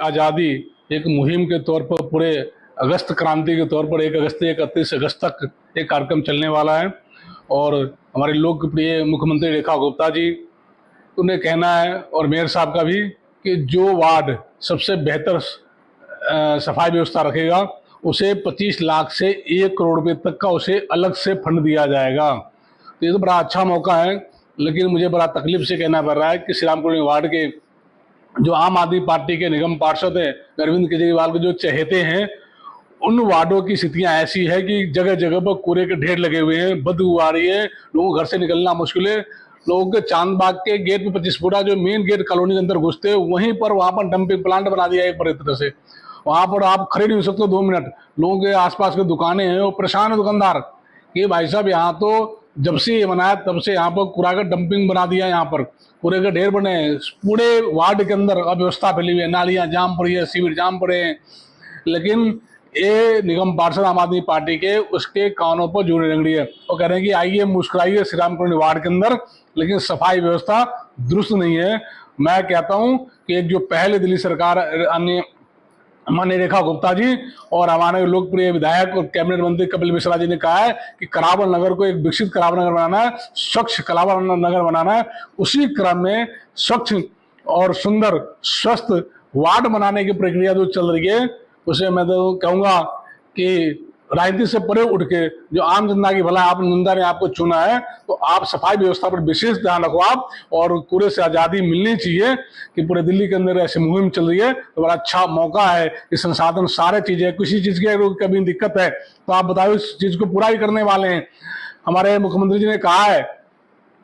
आज़ादी एक मुहिम के तौर पर पूरे अगस्त क्रांति के तौर पर 1 अगस्त से 31 अगस्त तक एक कार्यक्रम चलने वाला है। और हमारे लोकप्रिय मुख्यमंत्री रेखा गुप्ता जी, उन्हें कहना है और मेयर साहब का भी कि जो वार्ड सबसे बेहतर सफाई व्यवस्था रखेगा उसे 25 लाख से 1 करोड़ रुपए तक का उसे अलग से फंड दिया जाएगा। तो ये तो बड़ा अच्छा मौका है, लेकिन मुझे बड़ा तकलीफ से कहना पड़ रहा है कि श्री राम कॉलोनी वार्ड के जो आम आदमी पार्टी के निगम पार्षद हैं, अरविंद केजरीवाल के जो चहेते हैं, उन वार्डों की स्थितियां ऐसी है कि जगह जगह पर कूड़े के ढेर लगे हुए हैं, बदबू आ रही है, लोगों को घर से निकलना मुश्किल है। लोगों के चांदबाग के गेट पे 25 फुटा जो मेन गेट कॉलोनी के अंदर घुसते हैं, वहीं पर वहां पर डंपिंग प्लांट बना दिया है एक तरह से। वहां पर आप खड़े नहीं हो सकते 2 मिनट। लोगों के आसपास के दुकानें हैं, वो परेशान है दुकानदार कि भाई साहब यहाँ तो जब से ये बनाया तब से यहाँ पर कूड़ा का डंपिंग बना दिया, यहाँ पर कूड़े के ढेर बने हैं, पूरे वार्ड के अंदर अव्यवस्था फैली हुई है, नालियां जाम पड़ी है, सीवर जाम पड़े हैं। लेकिन ये निगम पार्षद आम आदमी पार्टी के उसके कानों पर जूने रंगड़ी है और कह रहे हैं कि आइए मुस्कुराइए श्री राम कॉलोनी वार्ड के अंदर, लेकिन सफाई व्यवस्था दुरुस्त नहीं है। मैं कहता हूं कि एक जो पहले दिल्ली सरकार माननीय रेखा गुप्ता जी और हमारे लोकप्रिय विधायक और कैबिनेट मंत्री कपिल मिश्रा जी ने कहा है कि करावल नगर को एक विकसित करावल नगर बनाना है, स्वच्छ करावल नगर बनाना है। उसी क्रम में स्वच्छ और सुंदर स्वस्थ वार्ड बनाने की प्रक्रिया जो चल रही है, उसे मैं तो कहूंगा कि राजनीति से परे उठ के जो आम जनता की भला आप जनता ने आपको चुना है, तो आप सफाई व्यवस्था पर विशेष ध्यान रखो आप। और कूड़े से आज़ादी मिलनी चाहिए कि पूरे दिल्ली के अंदर ऐसी मुहिम चल रही है, तो बड़ा अच्छा मौका है कि संसाधन सारे चीजें, किसी चीज की कभी दिक्कत है तो आप बताओ, इस चीज को पूरा ही करने वाले हैं। हमारे मुख्यमंत्री जी ने कहा है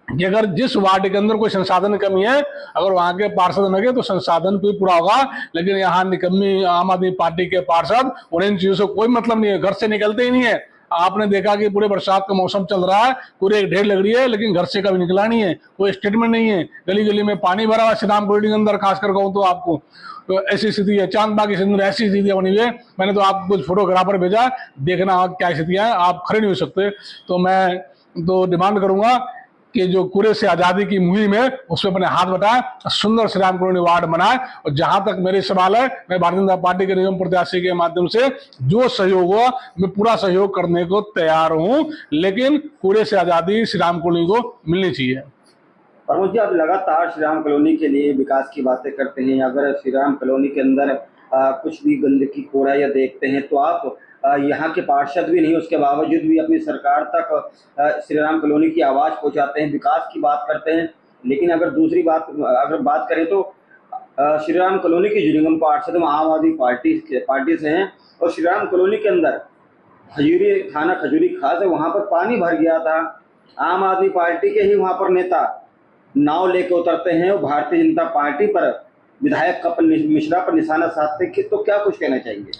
कि अगर जिस वार्ड के अंदर कोई संसाधन कमी है, अगर वहां के पार्षद लगे तो संसाधन भी पूरा होगा। लेकिन यहाँ निकम्मी आम आदमी पार्टी के पार्षद, उन्हें इन चीजों से कोई मतलब नहीं है, घर से निकलते ही नहीं है। आपने देखा कि पूरे बरसात का मौसम चल रहा है, पूरे ढेर लग रही है, लेकिन घर से कभी निकला नहीं है, कोई स्टेटमेंट नहीं है। गली गली में पानी भरा हुआ श्री राम कॉलोनी के अंदर, खासकर कहूँ तो आपको तो ऐसी स्थिति है। चांदबाग के अंदर ऐसी स्थितियां बनी हुई है। मैंने तो आपको कुछ फोटोग्राफर भेजा, देखना क्या स्थितियां है, आप खड़े नहीं हो सकते। तो मैं तो डिमांड करूंगा कि जो कूड़े से आजादी की मुहिम है उसमें अपने हाथ बटाएं, सुंदर श्री राम कॉलोनी वार्ड बनाए। और जहां तक मेरे सवाल है, मैं भारतीय जनता पार्टी के निगम प्रत्याशी के माध्यम से जो सहयोग हो, मैं पूरा सहयोग करने को तैयार हूं, लेकिन कूड़े से आजादी श्री राम कॉलोनी को मिलनी चाहिए। प्रमोद जी, आप लगातार श्री राम कॉलोनी के लिए विकास की बातें करते हैं। अगर श्री राम कॉलोनी के अंदर कुछ भी गंदगी कूड़ा या देखते हैं तो आप यहाँ के पार्षद भी नहीं, उसके बावजूद भी अपनी सरकार तक श्री राम कॉलोनी की आवाज़ पहुँचाते हैं, विकास की बात करते हैं। लेकिन अगर दूसरी बात अगर बात करें तो श्री राम कॉलोनी के जो निगम पार्षद आम आदमी पार्टी से हैं, और श्री राम कॉलोनी के अंदर खजूरी थाना खजूरी खास है, वहाँ पर पानी भर गया था। आम आदमी पार्टी के ही वहाँ पर नेता नाव लेके उतरते हैं और भारतीय जनता पार्टी पर विधायक कपिल मिश्रा पर निशाना साधते हैं, तो क्या कुछ कहना चाहिए?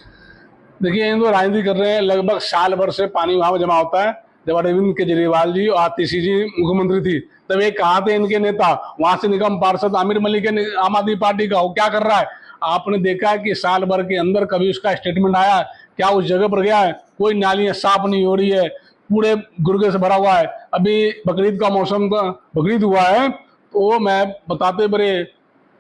देखिए, इन तो राजनीति कर रहे हैं, लगभग साल भर से पानी वहां पर जमा होता है। जब अरविंद केजरीवाल जी और आतिशी जी मुख्यमंत्री थी, तब एक कहाँ थे इनके नेता? वहां से निगम पार्षद आमिर मलिक है आम आदमी पार्टी का, वो क्या कर रहा है? आपने देखा कि साल भर के अंदर कभी उसका स्टेटमेंट आया क्या? उस जगह पर गया है? कोई नालियां साफ नहीं हो रही है, पूरे गुर्गे से भरा हुआ है। अभी बकरीद का मौसम का बकरीद हुआ है, तो मैं बताते बड़े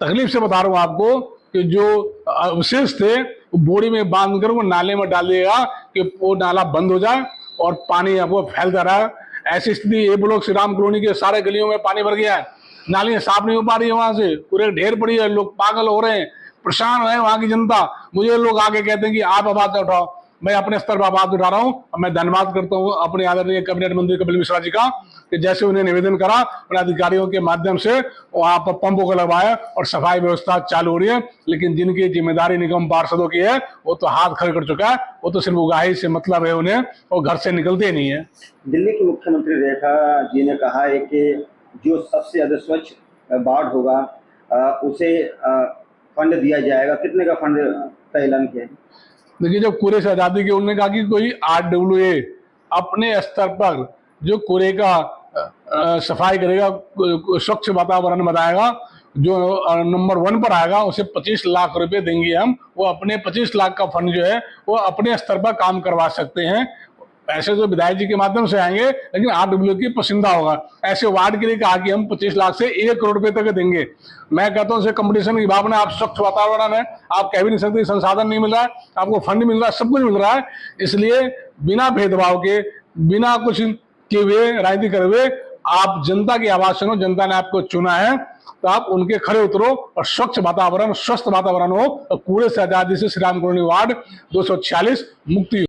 तकलीफ से बता रहा हूँ आपको कि जो अवशेष थे वो बोरी में बांध कर वो नाले में डाल दिएगा कि वो नाला बंद हो जाए और पानी आपको फैलता रहा। ऐसी स्थिति ये ब्लॉक श्री राम कॉलोनी के सारे गलियों में पानी भर गया है, नालियां साफ नहीं हो पा रही है, वहां से पूरे ढेर पड़ी है, लोग पागल हो रहे हैं, परेशान है वहां की जनता। मुझे लोग आके कहते हैं कि आप आवाज उठाओ, मैं अपने स्तर पर आवाज उठा रहा हूं। और मैं धन्यवाद करता हूं अपने आदरणीय कैबिनेट मंत्री कपिल मिश्रा जी का कि जैसे उन्हें निवेदन करा, उन्हें अधिकारियों के माध्यम से वहां पर पंपों को लगवाया और सफाई व्यवस्था चालू हो रही है। लेकिन जिनकी जिम्मेदारी निगम पार्षदों की है, वो तो हाथ खड़े कर चुका है, वो तो सिर्फ उगाही से मतलब है उन्हें, और घर से निकलते नहीं है। दिल्ली की मुख्यमंत्री रेखा जी ने कहा है कि जो सबसे ज्यादा स्वच्छ वार्ड होगा उसे फंड दिया जाएगा। कितने का फंड का ऐलान किया है? देखिए, जब कूड़े से आजादी के उन्होंने कहा कि कोई RWA अपने स्तर पर जो कूड़े का सफाई करेगा, स्वच्छ वातावरण बनाएगा, जो नंबर 1 पर आएगा उसे 25 लाख रुपए देंगे हम। वो अपने 25 लाख का फंड जो है वो अपने स्तर पर काम करवा सकते हैं। पैसे तो विधायक जी के माध्यम से आएंगे, लेकिन RWA की पसंदा होगा। ऐसे वार्ड के लिए कहा कि हम 25 लाख से 1 करोड़ रुपए तक देंगे। मैं कहता हूँ कंपटीशन की भावना, आप स्वच्छ वातावरण है, आप कह भी नहीं सकते संसाधन नहीं मिल रहा है, आपको फंड मिल रहा है, सब कुछ मिल रहा है। इसलिए बिना भेदभाव के, बिना कुछ किए हुए, राजनीति करे हुए, आप जनता की आवाज सुनो। जनता ने आपको चुना है तो आप उनके खड़े उतरो और स्वच्छ वातावरण, स्वस्थ वातावरण हो, और कूड़े से आजादी से श्री राम कॉलोनी वार्ड 246 मुक्ति